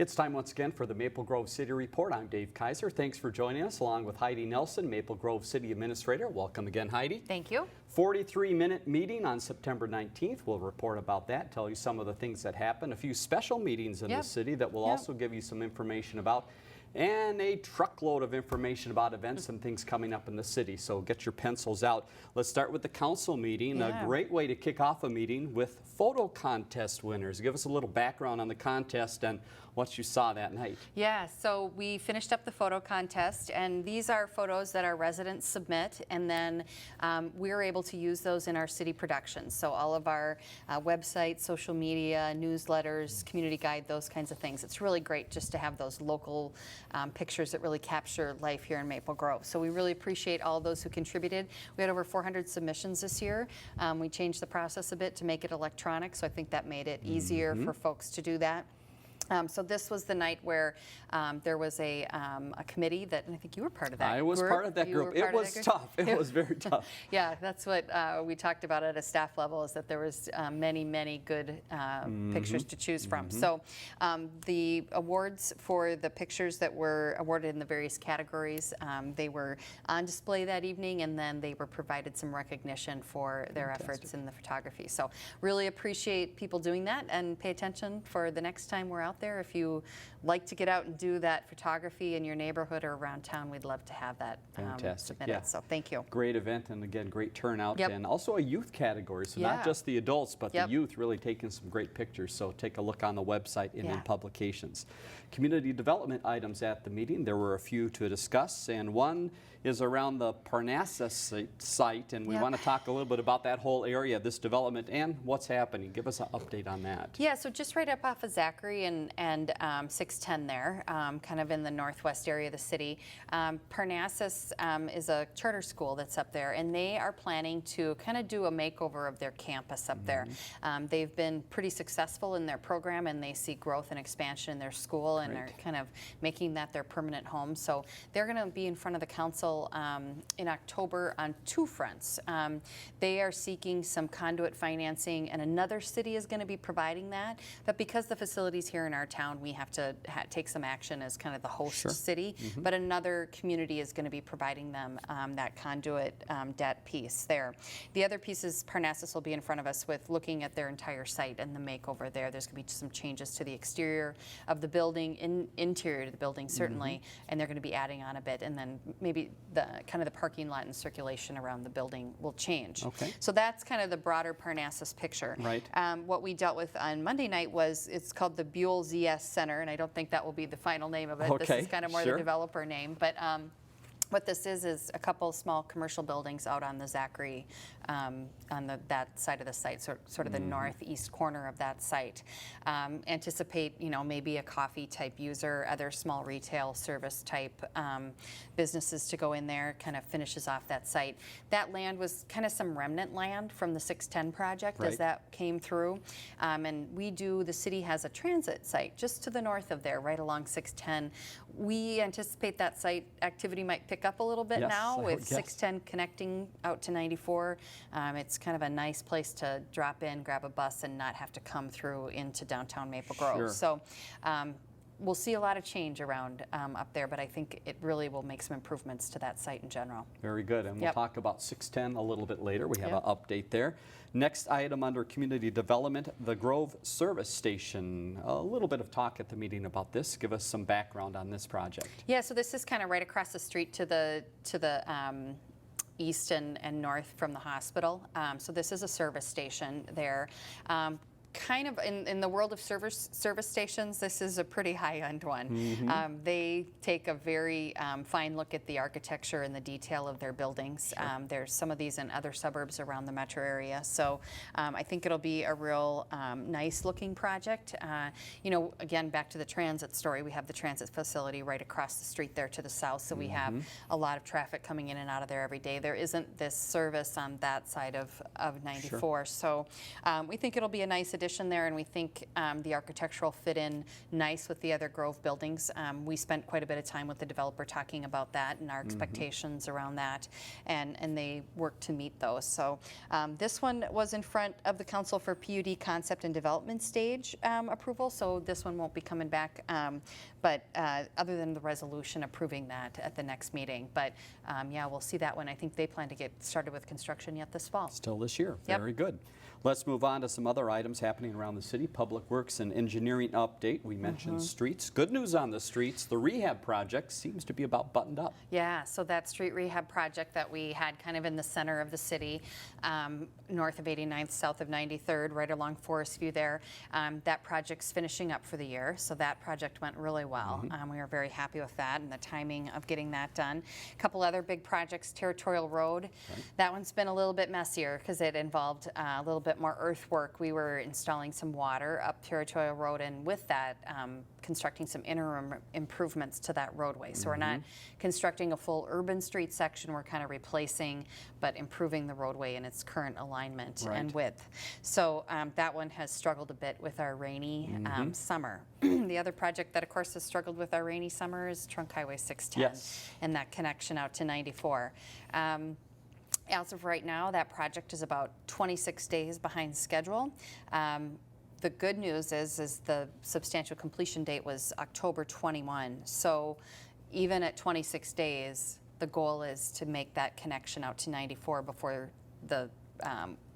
It's time once again for the Maple Grove City Report. I'm Dave Kaiser. Thanks for joining us, along with Heidi Nelson, Maple Grove City Administrator. Welcome again, Heidi. Thank you. 43-minute meeting on September 19th. We'll report about that, tell you some of the things that happened, a few special meetings in the city that we'll also give you some information about, and a truckload of information about events and things coming up in the city. So get your pencils out. Let's start with the council meeting. A great way to kick off a meeting with photo contest winners. Give us a little background on the contest and what you saw that night. Yeah, so we finished up the photo contest, and these are photos that our residents submit, and then we're able to use those in our city productions. So all of our websites, social media, newsletters, community guide, those kinds of things. It's really great just to have those local pictures that really capture life here in Maple Grove. So we really appreciate all those who contributed. We had over 400 submissions this year. We changed the process a bit to make it electronic, so I think that made it easier for folks to do that. So this was the night where there was a committee that, and I think you were part of that I was part of that group. It was tough. It was very tough. Yeah, that's what we talked about at a staff level, is that there was many good pictures to choose from. So the awards for the pictures that were awarded in the various categories, they were on display that evening, and then they were provided some recognition for their efforts in the photography. So really appreciate people doing that, and pay attention for the next time we're out there. If you like to get out and do that photography in your neighborhood or around town, we'd love to have that submitted. Yeah. So thank you. Great event, and again, great turnout, and also a youth category. So not just the adults, but the youth really taking some great pictures. So take a look on the website and in publications. Community development items at the meeting. There were a few to discuss, and one is around the Parnassus site, and we want to talk a little bit about that whole area, this development, and what's happening. Give us an update on that. Yeah, so just right up off of Zachary and 610 there, kind of in the northwest area of the city. Parnassus is a charter school that's up there, and they are planning to kind of do a makeover of their campus up there. They've been pretty successful in their program, and they see growth and expansion in their school, and are kind of making that their permanent home. So they're going to be in front of the council in October on two fronts. They are seeking some conduit financing, and another city is going to be providing that. But because the facility's here in our town, we have to take some action as kind of the host city. But another community is going to be providing them that conduit debt piece there. The other piece is Parnassus will be in front of us with looking at their entire site and the makeover there. There's going to be some changes to the exterior of the building, interior to the building certainly, and they're going to be adding on a bit, and then maybe the kind of the parking lot and circulation around the building will change. So that's kind of the broader Parnassus picture. What we dealt with on Monday night was, it's called the Buell ZS Center, and I don't think that will be the final name of it. This is kind of more the developer name, but what this is a couple small commercial buildings out on the Zachary, on that side of the site, sort of the northeast corner of that site. Anticipate, maybe a coffee type user, other small retail service type businesses to go in there. Kind of finishes off that site. That land was kind of some remnant land from the 610 project as that came through. And the city has a transit site just to the north of there, right along 610. We anticipate that site activity might pick up a little bit now with 610 connecting out to 94. It's kind of a nice place to drop in, grab a bus, and not have to come through into downtown Maple Grove. So we'll see a lot of change around up there, but I think it really will make some improvements to that site in general. Very good, and we'll talk about 610 a little bit later. We have an update there. Next item under community development, the Grove Service Station. A little bit of talk at the meeting about this. Give us some background on this project. Yeah, so this is kind of right across the street to the east and north from the hospital. So this is a service station there. Kind of in the world of service stations, this is a pretty high-end one. They take a very fine look at the architecture and the detail of their buildings. There's some of these in other suburbs around the metro area, so I think it'll be a real nice-looking project. Again, back to the transit story, we have the transit facility right across the street there to the south, so we have a lot of traffic coming in and out of there every day. There isn't this service on that side of 94, so we think it'll be a nice addition there, and we think the architectural fit in nice with the other Grove buildings. We spent quite a bit of time with the developer talking about that and our expectations around that, and they worked to meet those. So this one was in front of the council for PUD concept and development stage approval, so this one won't be coming back, but other than the resolution approving that at the next meeting. But yeah, we'll see that one. I think they plan to get started with construction yet this fall. Still this year. Yep. Very good. Let's move on to some other items happening around the city. Public Works and Engineering update. We mentioned streets. Good news on the streets. The rehab project seems to be about buttoned up. Yeah, so that street rehab project that we had kind of in the center of the city, north of 89th, south of 93rd, right along Forest View there, that project's finishing up for the year. So that project went really well. We were very happy with that and the timing of getting that done. A couple other big projects, Territorial Road. Right. That one's been a little bit messier because it involved a little bit more earthwork. We were installing some water up Territorial Road, and with that, constructing some interim improvements to that roadway. So we're not constructing a full urban street section, we're kind of replacing but improving the roadway in its current alignment and width. So that one has struggled a bit with our rainy summer. The other project that of course has struggled with our rainy summer is Trunk Highway 610 and that connection out to 94. As of right now, that project is about 26 days behind schedule. The good news is the substantial completion date was October 21. So even at 26 days, the goal is to make that connection out to 94 before the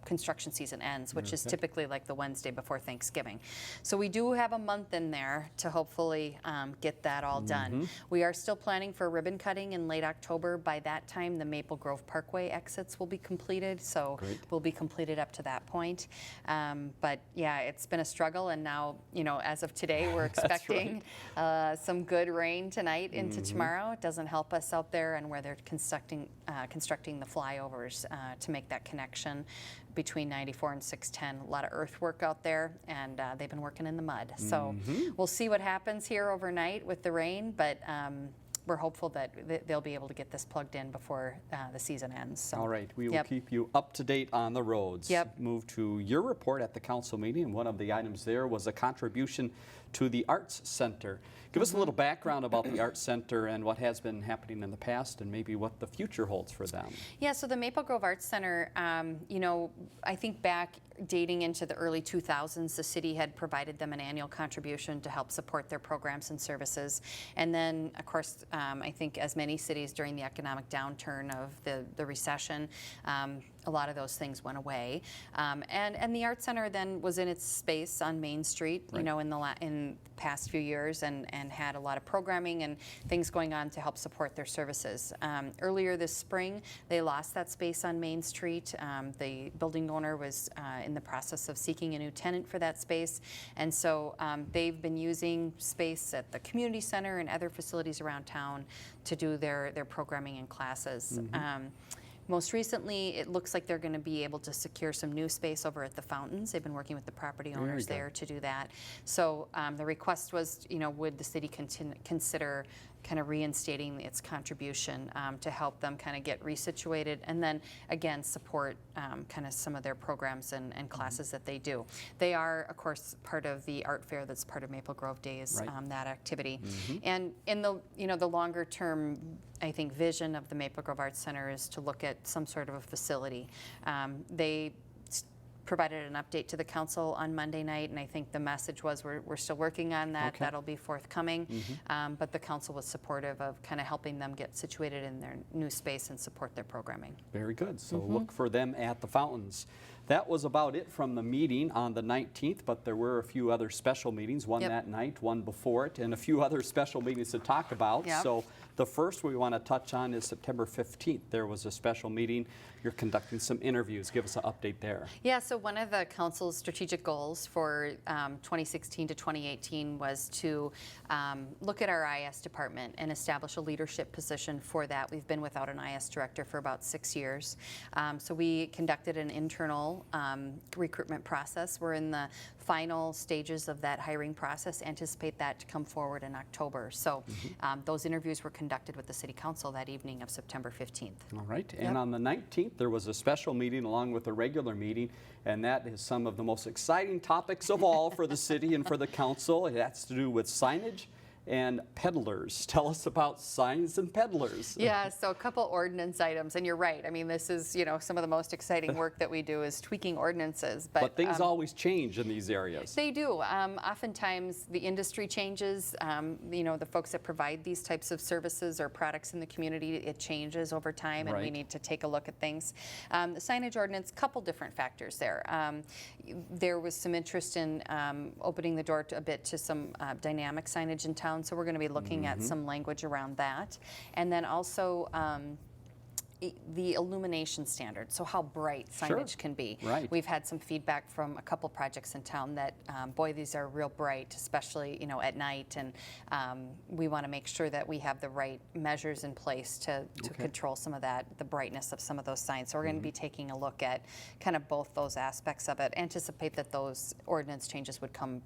construction season ends, which is typically like the Wednesday before Thanksgiving. So we do have a month in there to hopefully get that all done. We are still planning for ribbon cutting in late October. By that time, the Maple Grove Parkway exits will be completed, so we'll be completed up to that point. But yeah, it's been a struggle, and now, you know, as of today, we're expecting some good rain tonight into tomorrow. It doesn't help us out there and where they're constructing the flyovers to make that connection between 94 and 610. A lot of earthwork out there, and they've been working in the mud. So we'll see what happens here overnight with the rain, but we're hopeful that they'll be able to get this plugged in before the season ends. So. All right, we will keep you up to date on the roads. Move to your report at the council meeting. One of the items there was a contribution to the Arts Center. Give us a little background about the Arts Center and what has been happening in the past and maybe what the future holds for them. Yeah, so the Maple Grove Arts Center, you know, I think back dating into the early 2000s, the city had provided them an annual contribution to help support their programs and services. And then, of course, I think as many cities during the economic downturn of the recession, a lot of those things went away. And the Arts Center then was in its space on Main Street, you know, in the past few years, and had a lot of programming and things going on to help support their services. Earlier this spring, they lost that space on Main Street. The building owner was in the process of seeking a new tenant for that space, and so they've been using space at the community center and other facilities around town to do their programming and classes. Most recently, it looks like they're going to be able to secure some new space over at the fountains. They've been working with the property owners there to do that. So the request was, you know, would the city consider kind of reinstating its contribution to help them kind of get resituated, and then again support kind of some of their programs and classes that they do. They are, of course, part of the art fair that's part of Maple Grove Days, that activity. And in the, you know, the longer term, I think, vision of the Maple Grove Arts Center is to look at some sort of a facility. They provided an update to the council on Monday night, and I think the message was we're still working on that. That'll be forthcoming. But the council was supportive of kind of helping them get situated in their new space and support their programming. Very good. So look for them at the fountains. That was about it from the meeting on the 19th, but there were a few other special meetings, one that night, one before it, and a few other special meetings to talk about. So the first we want to touch on is September 15th. There was a special meeting. You're conducting some interviews. Give us an update there. Yeah, so one of the council's strategic goals for 2016 to 2018 was to look at our IS department and establish a leadership position for that. We've been without an IS director for about 6 years. So we conducted an internal normal recruitment process. We're in the final stages of that hiring process. Anticipate that to come forward in October. So those interviews were conducted with the City Council that evening of September 15th. All right. And on the 19th, there was a special meeting along with a regular meeting, and that is some of the most exciting topics of all for the city and for the council. It has to do with signage and peddlers. Tell us about signs and peddlers. Yeah, so a couple ordinance items, and you're right. I mean, this is, some of the most exciting work that we do is tweaking ordinances. But things always change in these areas. They do. Oftentimes, the industry changes. The folks that provide these types of services or products in the community, it changes over time, and we need to take a look at things. The signage ordinance, couple different factors there. There was some interest in opening the door a bit to some dynamic signage in town. So we're going to be looking at some language around that. And then also the illumination standard, so how bright signage can be. Right. We've had some feedback from a couple projects in town that, boy, these are real bright, especially, at night. And we want to make sure that we have the right measures in place to control some of that, the brightness of some of those signs. So we're going to be taking a look at kind of both those aspects of it. Anticipate that those ordinance changes would come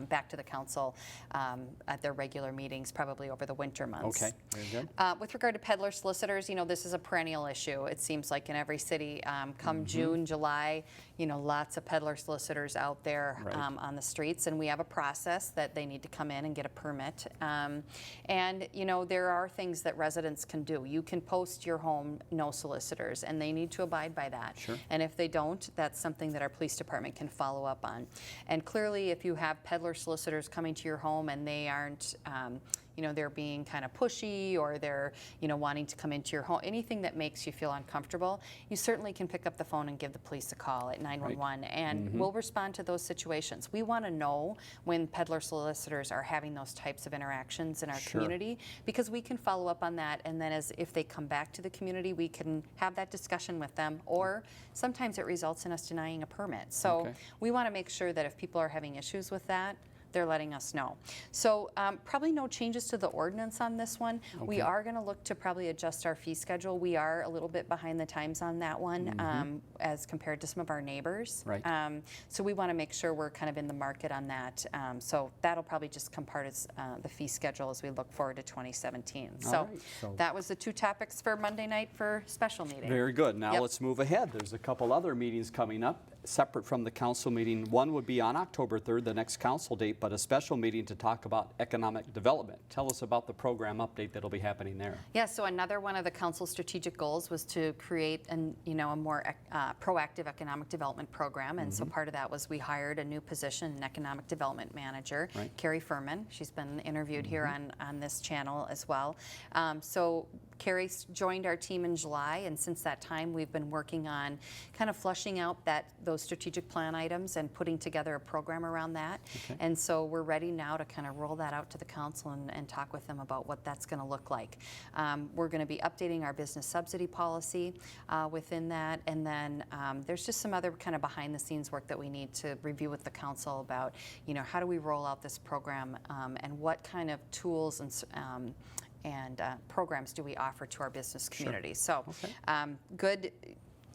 back to the council at their regular meetings, probably over the winter months. Okay, very good. With regard to peddler solicitors, this is a perennial issue. It seems like in every city, come June, July, lots of peddler solicitors out there on the streets, and we have a process that they need to come in and get a permit. There are things that residents can do. You can post your home, no solicitors, and they need to abide by that. Sure. And if they don't, that's something that our police department can follow up on. And clearly, if you have peddler solicitors coming to your home and they aren't, they're being kind of pushy, or they're, wanting to come into your home, anything that makes you feel uncomfortable, you certainly can pick up the phone and give the police a call at 911, and we'll respond to those situations. We want to know when peddler solicitors are having those types of interactions in our community, because we can follow up on that, and then if they come back to the community, we can have that discussion with them, or sometimes it results in us denying a permit. So we want to make sure that if people are having issues with that, they're letting us know. So probably no changes to the ordinance on this one. We are going to look to probably adjust our fee schedule. We are a little bit behind the times on that one as compared to some of our neighbors. Right. So we want to make sure we're kind of in the market on that. So that'll probably just come part of the fee schedule as we look forward to 2017. So that was the two topics for Monday night for special meeting. Very good. Now let's move ahead. There's a couple other meetings coming up separate from the council meeting. One would be on October 3rd, the next council date, but a special meeting to talk about economic development. Tell us about the program update that'll be happening there. Yeah, so another one of the council's strategic goals was to create a more proactive economic development program, and so part of that was we hired a new position, an economic development manager, Carrie Furman. She's been interviewed here on this channel as well. So Carrie joined our team in July, and since that time we've been working on kind of fleshing out those strategic plan items and putting together a program around that. And so we're ready now to kind of roll that out to the council and talk with them about what that's going to look like. We're going to be updating our business subsidy policy within that, and then there's just some other kind of behind the scenes work that we need to review with the council about, how do we roll out this program and what kind of tools and programs do we offer to our business community. So good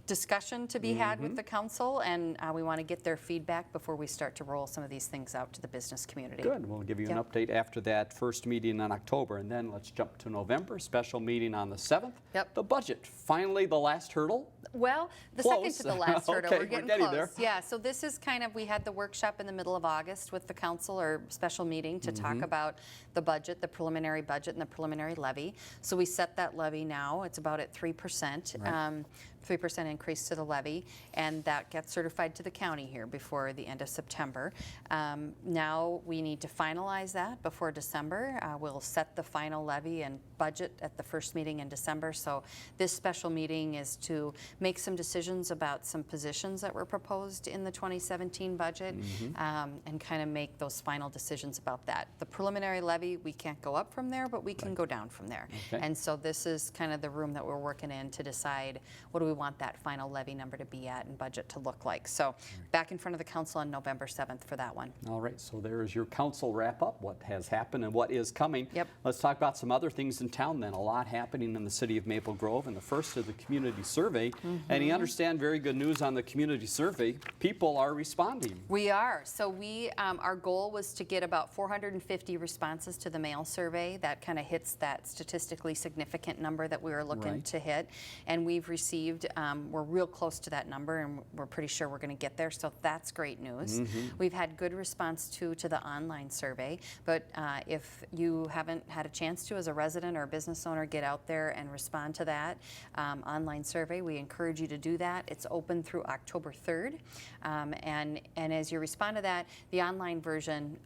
discussion to be had with the council, and we want to get their feedback before we start to roll some of these things out to the business community. Good. We'll give you an update after that first meeting in October, and then let's jump to November. Special meeting on the 7th. The budget. Finally, the last hurdle. Well, the second to the last hurdle. We're getting close. There. Yeah, so this is kind of, we had the workshop in the middle of August with the council, or special meeting, to talk about the budget, the preliminary budget, and the preliminary levy. So we set that levy now. It's about at 3%. 3% increase to the levy, and that gets certified to the county here before the end of September. Now we need to finalize that before December. We'll set the final levy and budget at the first meeting in December. So this special meeting is to make some decisions about some positions that were proposed in the 2017 budget and kind of make those final decisions about that. The preliminary levy, we can't go up from there, but we can go down from there. And so this is kind of the room that we're working in to decide what do we want that final levy number to be at and budget to look like. So back in front of the council on November 7th for that one. All right, so there is your council wrap up, what has happened and what is coming. Let's talk about some other things in town then. A lot happening in the city of Maple Grove, and the first of the community survey And you understand, very good news on the community survey, people are responding. We are. So we, our goal was to get about 450 responses to the mail survey. That kind of hits that statistically significant number that we were looking to hit. And we've received, we're real close to that number, and we're pretty sure we're going to get there. So that's great news. We've had good response to the online survey. But if you haven't had a chance to, as a resident or a business owner, get out there and respond to that online survey, we encourage you to do that. It's open through October 3rd. And as you respond to that, the online version,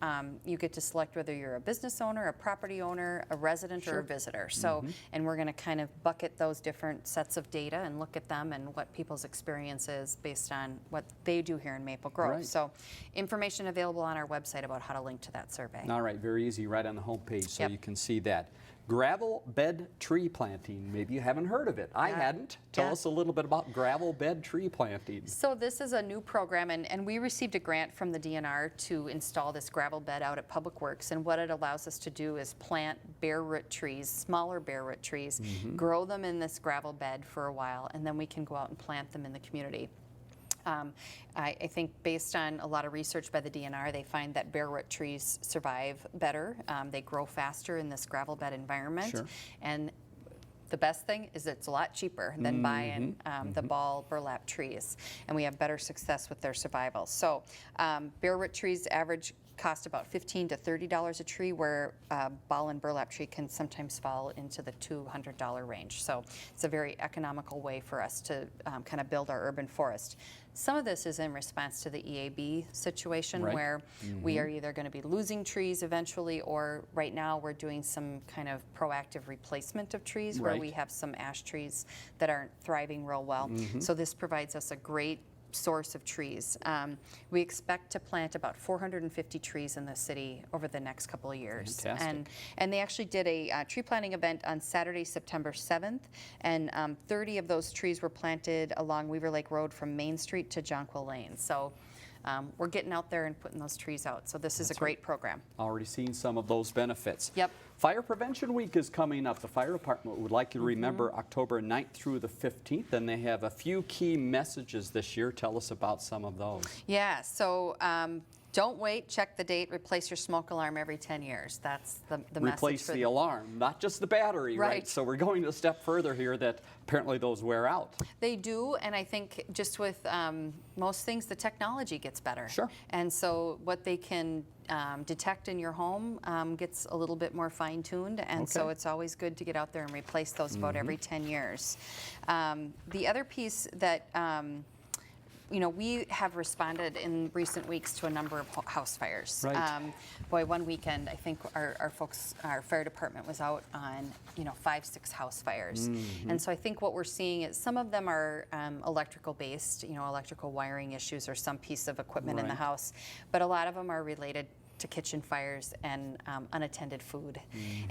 you get to select whether you're a business owner, a property owner, a resident, or a visitor. So, and we're going to kind of bucket those different sets of data and look at them and what people's experience is based on what they do here in Maple Grove. So information available on our website about how to link to that survey. All right, very easy, right on the homepage, so you can see that. Gravel bed tree planting. Maybe you haven't heard of it. I hadn't. Tell us a little bit about gravel bed tree planting. So this is a new program, and we received a grant from the DNR to install this gravel bed out at Public Works. And what it allows us to do is plant bare root trees, smaller bare root trees, grow them in this gravel bed for a while, and then we can go out and plant them in the community. I think based on a lot of research by the DNR, they find that bare root trees survive better. They grow faster in this gravel bed environment. And the best thing is it's a lot cheaper than buying the ball burlap trees. And we have better success with their survival. So bare root trees average cost about $15 to $30 a tree, where ball and burlap tree can sometimes fall into the $200 range. So it's a very economical way for us to kind of build our urban forest. Some of this is in response to the EAB situation, where we are either going to be losing trees eventually, or right now we're doing some kind of proactive replacement of trees where we have some ash trees that aren't thriving real well. So this provides us a great source of trees. We expect to plant about 450 trees in the city over the next couple of years. Fantastic. And they actually did a tree planting event on Saturday, September 7th, and 30 of those trees were planted along Weaver Lake Road from Main Street to Jonquil Lane. So we're getting out there and putting those trees out. So this is a great program. Already seen some of those benefits. Yep. Fire Prevention Week is coming up. The fire department would like you to remember October 9th through the 15th, and they have a few key messages this year. Tell us about some of those. Yeah, so don't wait, check the date, replace your smoke alarm every 10 years. That's the message. Replace the alarm, not just the battery, right? So we're going a step further here, that apparently those wear out. They do, and I think just with most things, the technology gets better. And so what they can detect in your home gets a little bit more fine-tuned, and so it's always good to get out there and replace those about every 10 years. The other piece that you know, we have responded in recent weeks to a number of house fires. Boy, one weekend, I think our folks, our fire department was out on, 5-6 house fires. And so I think what we're seeing is some of them are electrical based, electrical wiring issues or some piece of equipment in the house, but a lot of them are related to kitchen fires and unattended food.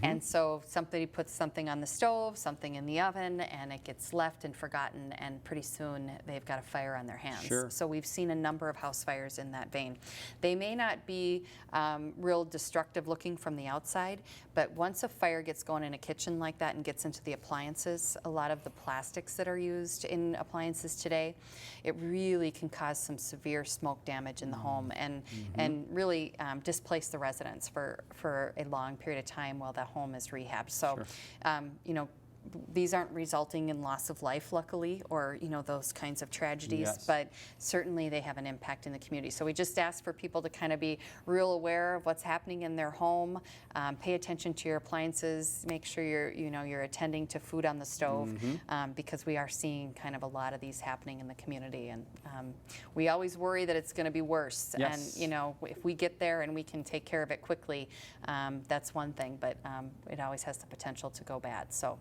And so somebody puts something on the stove, something in the oven, and it gets left and forgotten, and pretty soon they've got a fire on their hands. So we've seen a number of house fires in that vein. They may not be real destructive looking from the outside, but once a fire gets going in a kitchen like that and gets into the appliances, a lot of the plastics that are used in appliances today, it really can cause some severe smoke damage in the home and really displace the residents for a long period of time while the home is rehabbed. So, these aren't resulting in loss of life, luckily, or those kinds of tragedies, but certainly they have an impact in the community. So we just ask for people to kind of be real aware of what's happening in their home, pay attention to your appliances, make sure you're attending to food on the stove, because we are seeing kind of a lot of these happening in the community, and we always worry that it's going to be worse. And if we get there and we can take care of it quickly, that's one thing, but it always has the potential to go bad. So.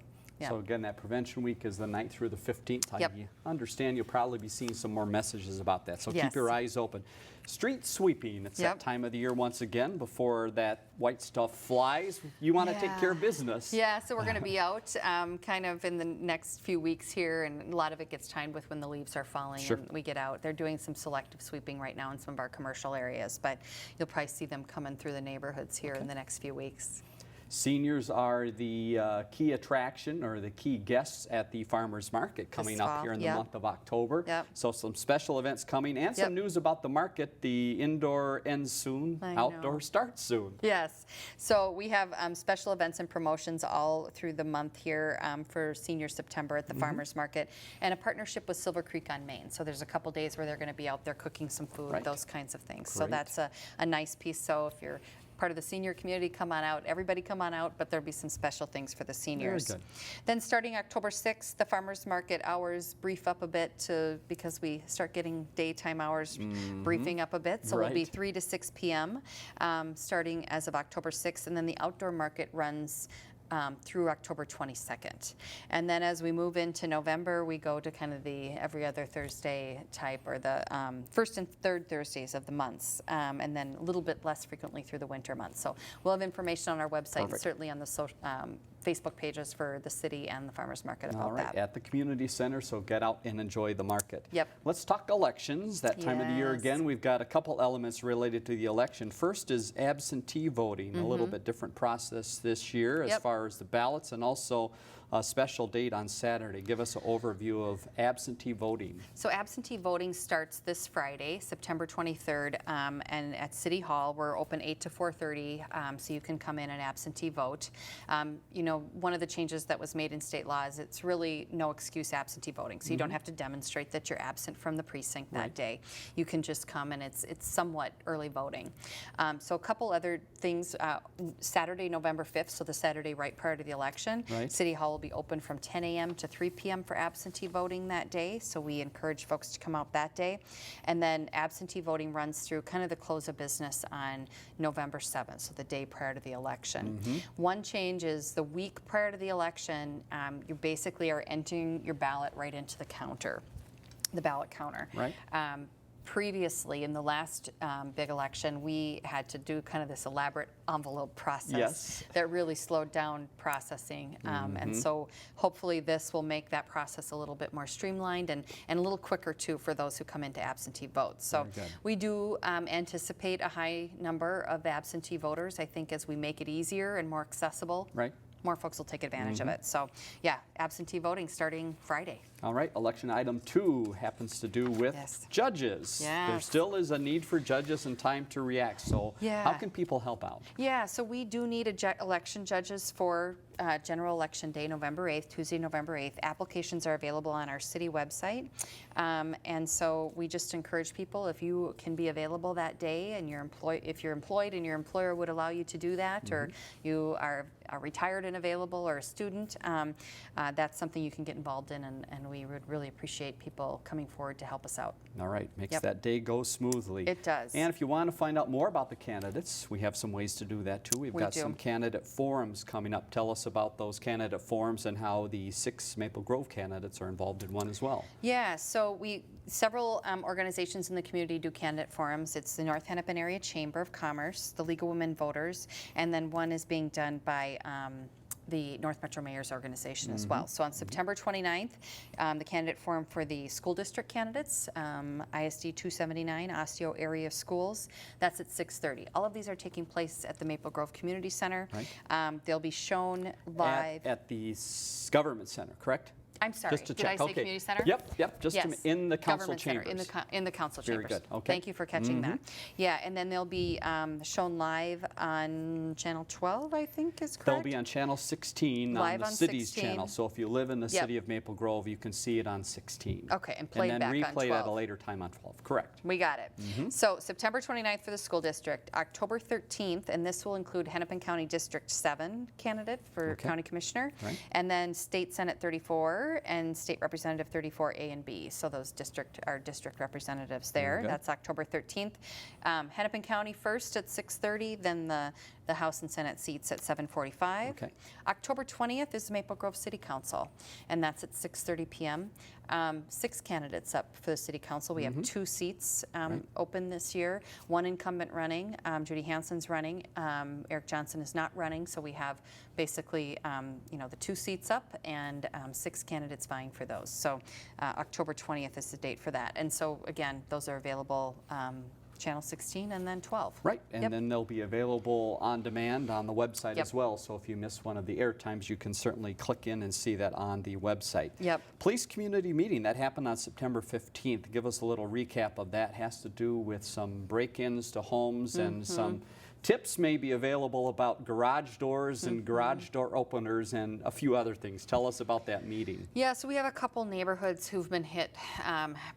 So again, that Prevention Week is the 9th through the 15th. I understand you'll probably be seeing some more messages about that, so keep your eyes open. Street sweeping, it's that time of the year once again before that white stuff flies. You want to take care of business. Yeah, so we're going to be out kind of in the next few weeks here, and a lot of it gets timed with when the leaves are falling and we get out. They're doing some selective sweeping right now in some of our commercial areas, but you'll probably see them coming through the neighborhoods here in the next few weeks. Seniors are the key attraction or the key guests at the farmers market coming up here in the month of October. Yep. So some special events coming and some news about the market. The indoor ends soon, outdoor starts soon. Yes. So we have special events and promotions all through the month here for Senior September at the farmers market, and a partnership with Silver Creek on Main. So there's a couple days where they're going to be out there cooking some food, those kinds of things. So that's a nice piece. So if you're part of the senior community, come on out. Everybody come on out, but there'll be some special things for the seniors. Very good. Then starting October 6th, the farmers market hours brief up a bit because we start getting daytime hours briefing up a bit. So it'll be 3 to 6 p.m. Starting as of October 6th, and then the outdoor market runs through October 22nd. And then as we move into November, we go to kind of the every other Thursday type, or the first and third Thursdays of the months, and then a little bit less frequently through the winter months. So we'll have information on our website, and certainly on the Facebook pages for the city and the farmers market about that. At the community center, so get out and enjoy the market. Yep. Let's talk elections. That time of the year again, we've got a couple elements related to the election. First is absentee voting, a little bit different process this year as far as the ballots, and also a special date on Saturday. Give us an overview of absentee voting. So absentee voting starts this Friday, September 23rd, and at City Hall we're open 8 to 4:30, so you can come in and absentee vote. You know, one of the changes that was made in state law is it's really no excuse absentee voting, so you don't have to demonstrate that you're absent from the precinct that day. You can just come, and it's somewhat early voting. So a couple other things. Saturday, November 5th, so the Saturday right prior to the election, City Hall will be open from 10 a.m. to 3 p.m. for absentee voting that day, so we encourage folks to come out that day. And then absentee voting runs through kind of the close of business on November 7th, so the day prior to the election. One change is the week prior to the election, you basically are entering your ballot right into the counter, the ballot counter. Previously, in the last big election, we had to do kind of this elaborate envelope process that really slowed down processing. And so hopefully this will make that process a little bit more streamlined and a little quicker too for those who come into absentee votes. So we do anticipate a high number of absentee voters. I think as we make it easier and more accessible, more folks will take advantage of it. So yeah, absentee voting starting Friday. All right, election item 2 happens to do with judges. There still is a need for judges and time to react. So how can people help out? Yeah, so we do need election judges for General Election Day, November 8th, Tuesday, November 8th. Applications are available on our city website. And so we just encourage people, if you can be available that day and if you're employed and your employer would allow you to do that, or you are retired and available, or a student, that's something you can get involved in, and we would really appreciate people coming forward to help us out. All right, makes that day go smoothly. It does. And if you want to find out more about the candidates, we have some ways to do that too. We've got some candidate forums coming up. Tell us about those candidate forums and how the 6 Maple Grove candidates are involved in one as well. Yeah, so several organizations in the community do candidate forums. It's the North Hennepin Area Chamber of Commerce, the League of Women Voters, and then one is being done by the North Metro Mayor's Organization as well. So on September 29th, the candidate forum for the school district candidates, ISD 279, Osseo area schools, that's at 6:30. All of these are taking place at the Maple Grove Community Center. They'll be shown live. At the government center, correct? I'm sorry, just to did check. I say community center? Yep, just in the council Government chambers. Center, in the council chambers. Very good, okay. Thank you for catching that. Yeah, and then they'll be shown live on Channel 12, I think is correct? They'll be on Channel 16 Live on the on city's 16. channel. So if you live in the city of Maple Grove, you can see it on 16. Okay, and played back on 12. And then replayed at a later time on 12, correct. We got it. So September 29th for the school district, October 13th, and this will include Hennepin County District 7 candidate for county commissioner, and then State Senate 34 and State Representative 34 A and B. So those are district representatives there. That's October 13th. Hennepin County first at 6:30, then the House and Senate seats at 7:45. October 20th is Maple Grove City Council, and that's at 6:30 p.m. 6 candidates up for the City Council. We have 2 seats open this year. 1 incumbent running. Judy Hansen's running. Eric Johnson is not running. So we have basically, the 2 seats up and 6 candidates vying for those. So October 20th is the date for that. And so again, those are available Channel 16 and then 12. Right, and then they'll be available on demand on the website Yep. as well. So if you miss one of the air times, you can certainly click in and see that on the website. Yep. Police community meeting, that happened on September 15th. Give us a little recap of that. Has to do with some break-ins to homes and some tips may be available about garage doors and garage door openers and a few other things. Tell us about that meeting. Yeah, so we have a couple neighborhoods who've been hit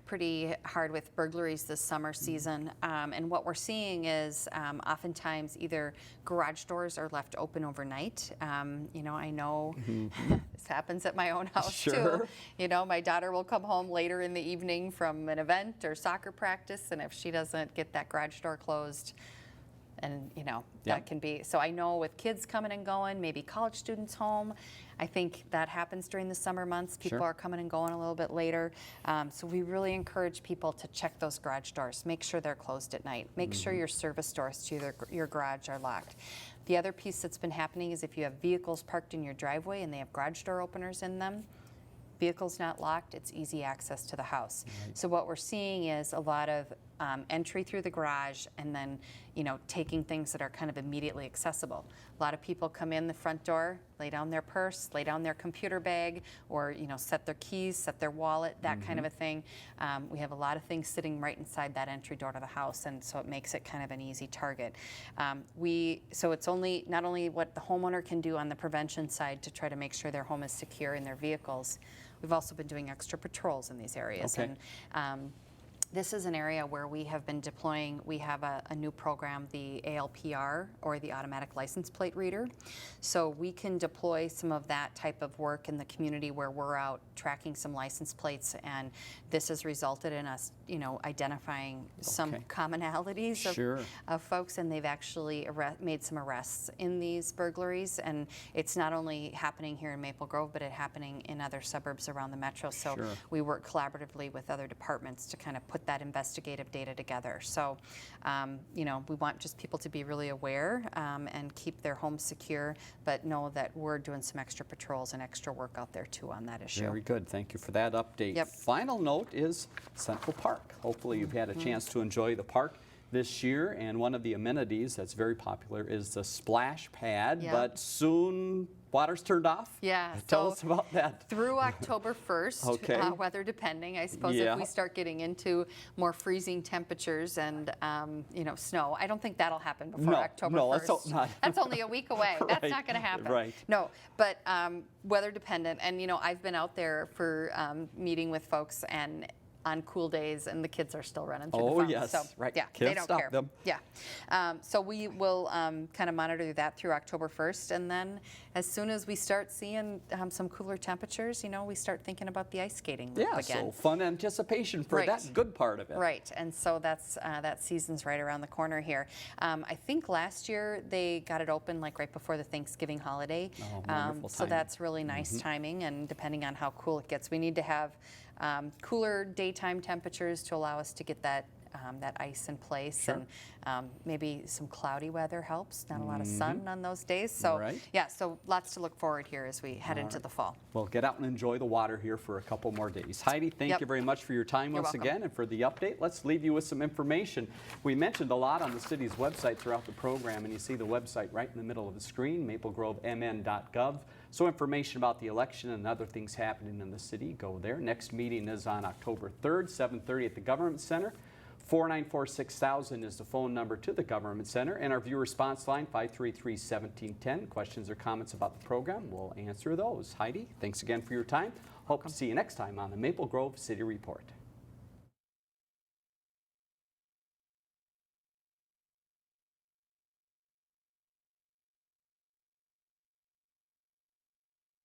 pretty hard with burglaries this summer season. And what we're seeing is oftentimes either garage doors are left open overnight. You know, I know this happens at my own house Sure. too. You know, my daughter will come home later in the evening from an event or soccer practice, and if she doesn't get that garage door closed, and you know, that can be, so I know with kids coming and going, maybe college students home, I think that happens during the summer months. People are coming and going a little bit later. So we really encourage people to check those garage doors. Make sure they're closed at night. Make sure your service doors to your garage are locked. The other piece that's been happening is if you have vehicles parked in your driveway and they have garage door openers in them, vehicles not locked, it's easy access to the house. So what we're seeing is a lot of entry through the garage and then, you know, taking things that are kind of immediately accessible. A lot of people come in the front door, lay down their purse, lay down their computer bag, or, you know, set their keys, set their wallet, that kind of a thing. We have a lot of things sitting right inside that entry door to the house, and so it makes it kind of an easy target. So it's not only what the homeowner can do on the prevention side to try to make sure their home is secure in their vehicles. We've also been doing extra patrols in these areas. Okay. And this is an area where we have been deploying, we have a new program, the ALPR, or the Automatic License Plate Reader. So we can deploy some of that type of work in the community where we're out tracking some license plates, and this has resulted in us, you know, identifying some commonalities of folks, and they've actually made some arrests in these burglaries. And it's not only happening here in Maple Grove, but it's happening in other suburbs around the metro. So we work collaboratively with other departments to kind of put that investigative data together. So, you know, we want just people to be really aware and keep their homes secure, but know that we're doing some extra patrols and extra work out there too on that issue. Very good. Thank you for that update. Yep. Final note is Central Park. Hopefully you've had a chance to enjoy the park this year, and one of the amenities that's very popular is the splash pad, but soon water's turned off? Yeah. Tell us about that. Through October 1st, weather depending, I suppose, if we start getting into more freezing temperatures and, you know, snow. I don't think that'll happen before October 1st. Let's hope not. That's only a week away. That's not going to happen. No, but weather dependent. And, you know, I've been out there for meeting with folks and on cool days, and the kids are still running through the fountain. So, yeah, Can't they don't stop care. them. Yeah. So we will kind of monitor that through October 1st, and then as soon as we start seeing some cooler temperatures, you know, we start thinking about the ice skating loop again. So fun anticipation for that good part of it. Right, and so that's that season's right around the corner here. I think last year they got it open like right before the Thanksgiving holiday. Wonderful so that's really nice timing, and depending on how cool it gets, we need to have cooler daytime temperatures to allow us to get that that ice in place, and maybe some cloudy weather helps. Not a lot of sun on those days. So yeah, so lots to look forward here as we head into the fall. Well, get out and enjoy the water here for a couple more days. Heidi, thank you very much for your time once again and for the update. Let's leave you with some information. We mentioned a lot on the city's website throughout the program, and you see the website right in the middle of the screen, maplegrovemn.gov. So information about the election and other things happening in the city, go there. Next meeting is on October 3rd, 7:30 at the Government Center. 494-6000 is the phone number to the Government Center, and our viewer response line 533-1710. Questions or comments about the program, we'll answer those. Heidi, thanks again for your time. Hope to see you next time on the Maple Grove City Report.